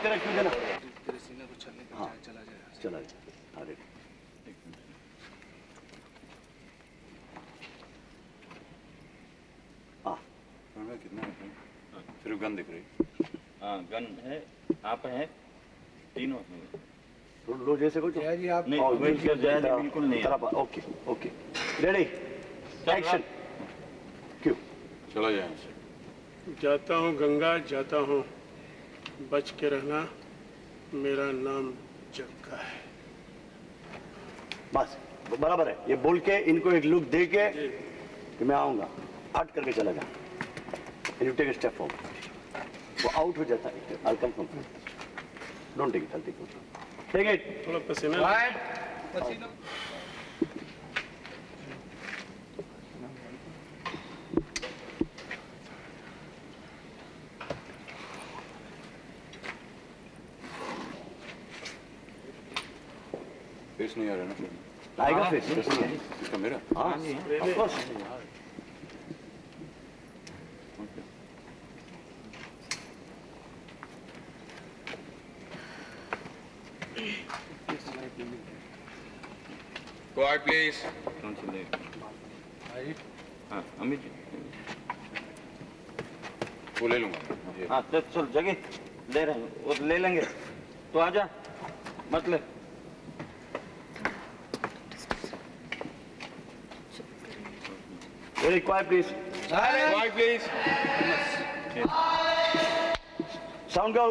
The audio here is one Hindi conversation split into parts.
तेरा क्यों देना? तेरे सीने को छलने का चला जाए। चला जाए। हाँ रेडी। हाँ कितना सिर्फ गन दिख रही? हाँ गन है, आप है तीनों लो जैसे कुछ जया जी आप जया जी बिल्कुल नहीं। Okay okay ready action. क्यों? चला जाए। जाता हूँ गंगा जाता हूँ, बच के रहना, मेरा नाम जग्गा है। बस बराबर है। ये बोल के इनको एक लुक दे के कि मैं आऊंगा, हट करके चला जा। You take step forward. वो आउट हो जाता है। I come from don't take it, take it. थोड़ा पसीना पसीना फेस नहीं आ रहा ना? आएगा फेस। इसका मेरा? हाँ ऑफ कोर्स। Quiet please. कौन सी ले? हाँ अमित जी। वो ले लूंगा। हाँ तो चल जगह ले रहे हैं, वो ले लेंगे। तो आजा, मत ले। Very quiet please. Quiet please. Sound go.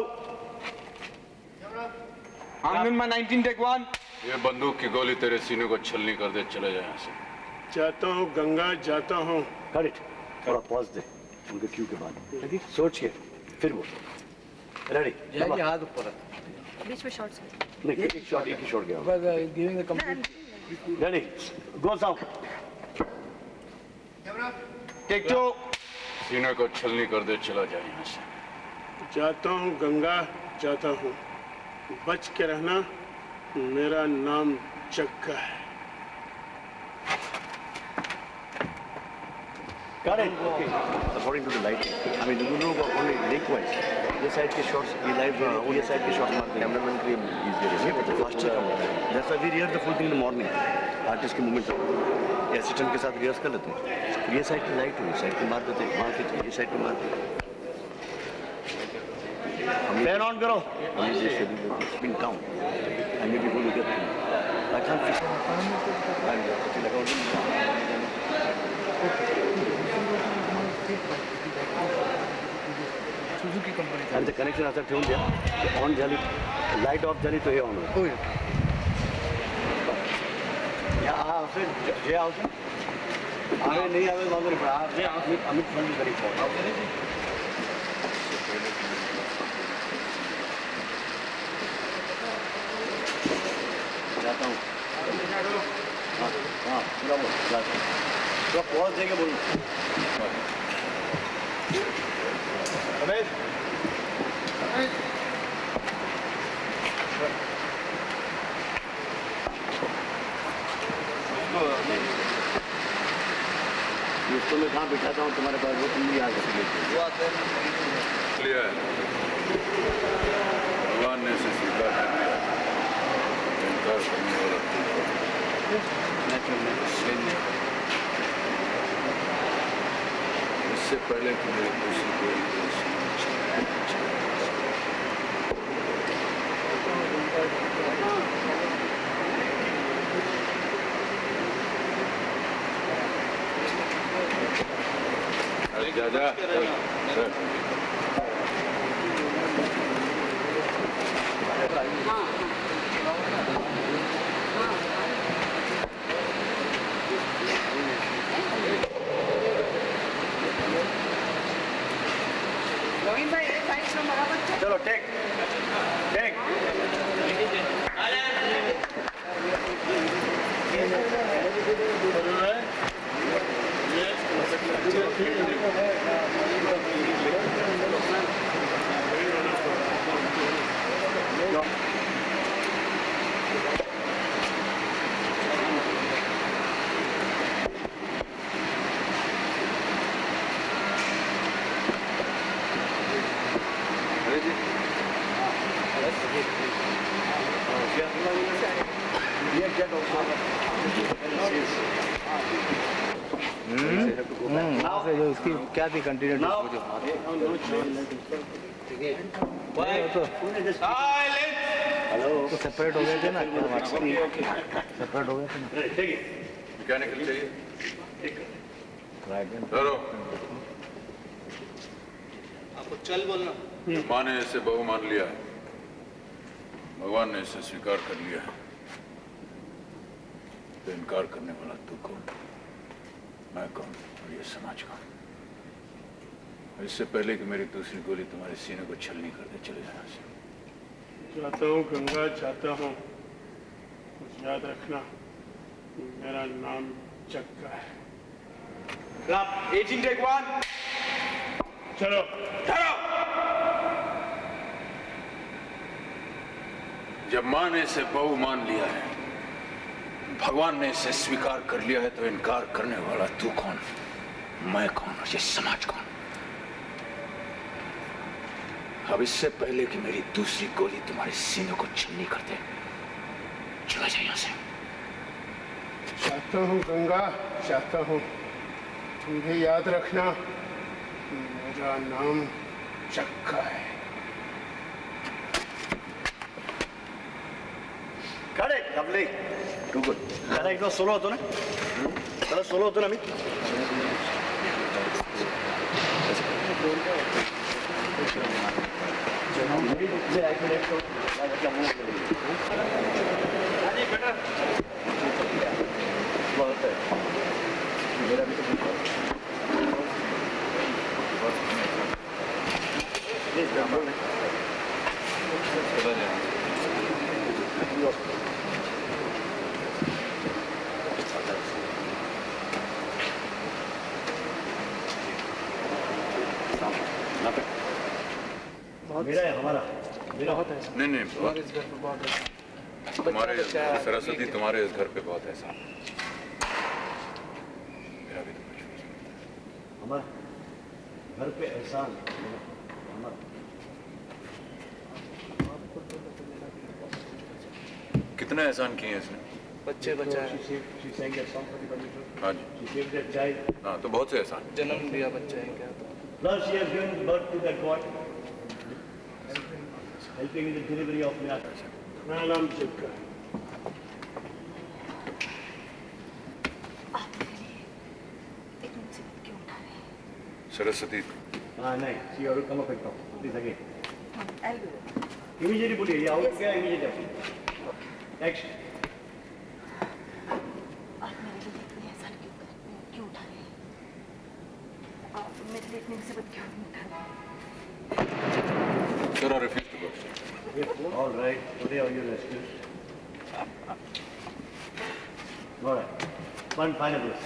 I'm 19 take 1. ये बंदूक की गोली तेरे सीने को छलनी कर दे, चले जाए यहाँ से। जाता हूँ गंगा जाता हूँ। Cut it. थोड़ा पॉज दे उनके क्यू के बाद। सोच के फिर बोल। रेडी? जया जी हाथ ऊपर रख। बीच में शॉट्स नहीं एक ही शॉट गया। Giving the complete. Ready? Go sound. Take 2. सीने को छलनी कर दे, चला जाए यहाँ से। जाता हूँ गंगा जाता हूँ, बच के रहना, मेरा नाम जग्गा है। Got it. Okay. According to the lighting, I mean, you know only link-wise. ये साइड के shots, ये live, ये साइड के shots मारते हैं। Cameraman के लिए easier है। ये faster काम होता है। That's why we rehearse the full thing in the morning. Artist के movement तक। Assistant के साथ rehearse कर लेते हैं। ये साइड की light हुई, साइड पे मार देते हैं, वहाँ की ये साइड पे मार देते हैं। Fan on करो। हमें ये schedule spin down. And maybe go look at it. I can't fix it. Suzuki company आणि ते कनेक्शन असं ठेवून द्या. ऑन झाली, लाईट ऑफ झाली तो हे ऑन होईल. या हा असे जे आवश्यक આવે નહીં આવે વાંધો નહીં, પણ આ જે અમિત ફંડ કરી जाता हूँ. हाँ हाँ पूरा बोल थोड़ा पॉज देके बोलूँ. रमेश दोस्तों में कहाँ बिठाता हूँ तुम्हारे पास, वो तुम भी आ सकते हो. भगवान ने इसे स्वीकार कर दिया. इनकार करने वाला इससे पहले कि मेरी खुशी को जा जा चलो टेक टेक वहाँ से जो उसकी क्या थी कंटिन्यूटी Now, वो जो तो सेपरेट हो गए थे ना सेपरेट हो गए थे ना मैकेनिकल चाहिए करो। आपको चल बोलना माँ ने इसे बहु मान लिया, भगवान ने इसे स्वीकार कर लिया, तो इनकार करने वाला तू कौन, मैं कौन और ये समाज कौन। इससे पहले कि मेरी दूसरी गोली तुम्हारे सीने को छलनी कर दे, चले जाना से। जाता हूँ गंगा जाता हूँ, याद रखना मेरा नाम जग्गा है। 18 टेक 1 चलो जब माँ ने इसे बहु मान लिया है, भगवान ने इसे स्वीकार कर लिया है, तो इनकार करने वाला तू कौन, मैं कौन और ये समाज कौन। अब इससे पहले कि मेरी दूसरी गोली तुम्हारे सीने को छलनी कर दे, चला जाए यहां से। जाता हूँ गंगा जाता हूँ, तुम भी याद रखना मेरा नाम जग्गा है। Correct, lovely. Too good. Can I go solo होतो ना? चला solo होतो ना मी? मेरा भी मेरा है हमारा मेरा होता है। नहीं नहीं, हमारे इस घर पे बहुत है तुम्हारे सरस्वती तुम्हारे इस घर पे बहुत ऐसा मेरा भी तो कुछ हमारा घर पे एहसान हमारा। कितने एहसान किए हैं इसने। बच्चे बचाए हाँ जी, हाँ तो बहुत से एहसान। जन्म दिया बच्चे हैं क्या तो Plus she has given birth to that boy, helping in the delivery of Meenakshi. मेरा नाम जग्गा है। आप मेरे लिए इतनी मुसीबत क्यों उठा रहे हैं? सरस्वती नहीं, she और come up and talk. Please again. I'll do it. Immediately बोलिए, ये out क्या immediately. Action. आप मेरे लिए इतनी एहसान क्यों उठा रहे हैं? आप मेरे लिए इतनी मुसीबत क्यों उठा रहे हैं? Sir, I refuse to go. All right, today are your excuse. All right. One final verse.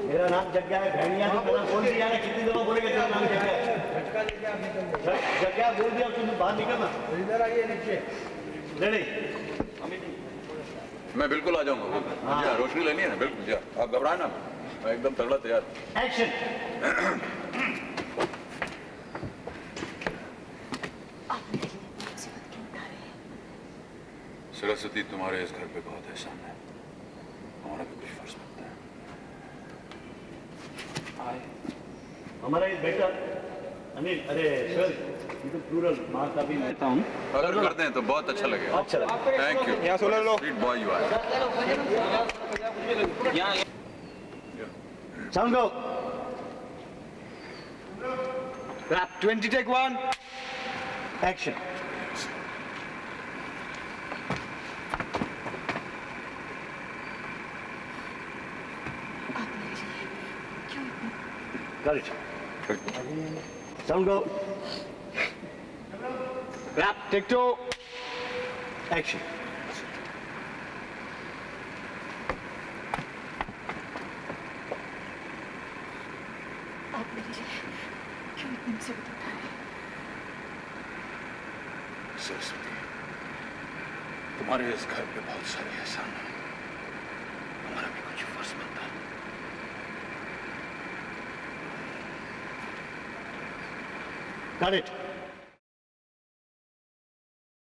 मेरा नाम जग्गा है, भैनिया से पहला बोल दिया है, कितनी दफा बोलेंगे तेरा नाम जग्गा है? जग्गा बोल दिया, तुम बाहर निकलना। इधर आइए नीचे। रेडी? मैं बिल्कुल आ जाऊंगा। जी रोशनी लेनी है ना, बिल्कुल जी आप घबराए ना, मैं एकदम तगड़ा तैयार। Action. आप मेरे लिए इतनी मुसीबत क्यों उठा रहे हैं? सरस्वती तुम्हारे इस घर पे बहुत एहसान है, हमारा भी कुछ फर्ज बनता है। हमारा इज बेटर। अनिल, अरे सर, ये तो प्लूरल माँ का भी लेता हूँ। अगर करते हैं तो बहुत अच्छा लगेगा। अच्छा लगा। Thank you. यहाँ सुन लो। Sweet boy you are. Sound go. Rap 20 take 1 Action. आप मेरे लिए क्यों इतनी Got it. Sound go. Rap take 2 Action. आप मेरे लिए क्यों इतनी मुसीबत उठा रहे हैं? सरस्वती तुम्हारे इस घर पे बहुत सारे एहसान हैं, हमारा भी कुछ फर्ज बनता है। Got it.